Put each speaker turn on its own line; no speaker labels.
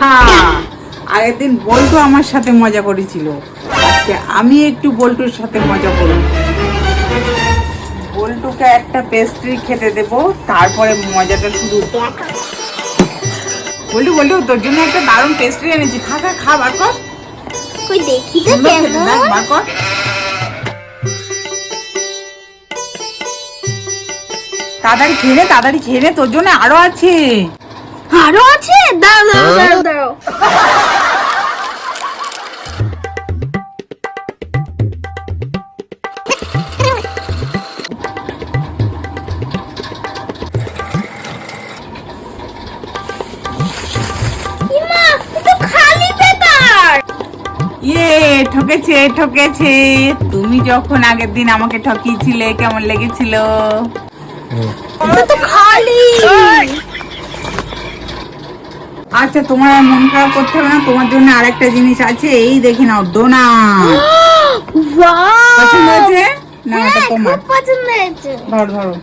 হ্যাঁ, আগের দিন বল্টু আমার সাথে মজা করেছিল, আজকে আমি একটু বল্টুর সাথে মজা করব। বল্টুকে একটা পেস্ট্রি খেতে দেব, তারপরে মজাটা শুরু। বল্টু বল্টু, তোর জন্য একটা দারুণ পেস্ট্রি এনেছি, খা খা খা, বার কর।
কই দেখি তো
সুন্দর খেতে,
কেমন।
দেখ, বার কর। তাড়াতাড়ি খেয়ে নে, তোর জন্য আরো আছে।
আরো আছে? দাঁড়াও দাঁড়াও দাঁড়াও দাঁড়াও। ইমা, এটা খালি পেপার।
ইয়ে, ঠকেছে ঠকেছে। তুমি যখন আগের দিন আমাকে ঠকিয়েছিলে কেমন লেগেছিল?
এটা তো খালি।
আচ্ছা, তোমার আর মন খারাপ করতে হবে না, তোমার জন্য আরেকটা জিনিস আছে, এই দেখে নাও, ডোনাট।
ওয়াও,
পছন্দ হয়েছে? না, এটা
হ্যাঁ,
তোমার।
খুব পছন্দ হয়েছে।
ধরো ধরো।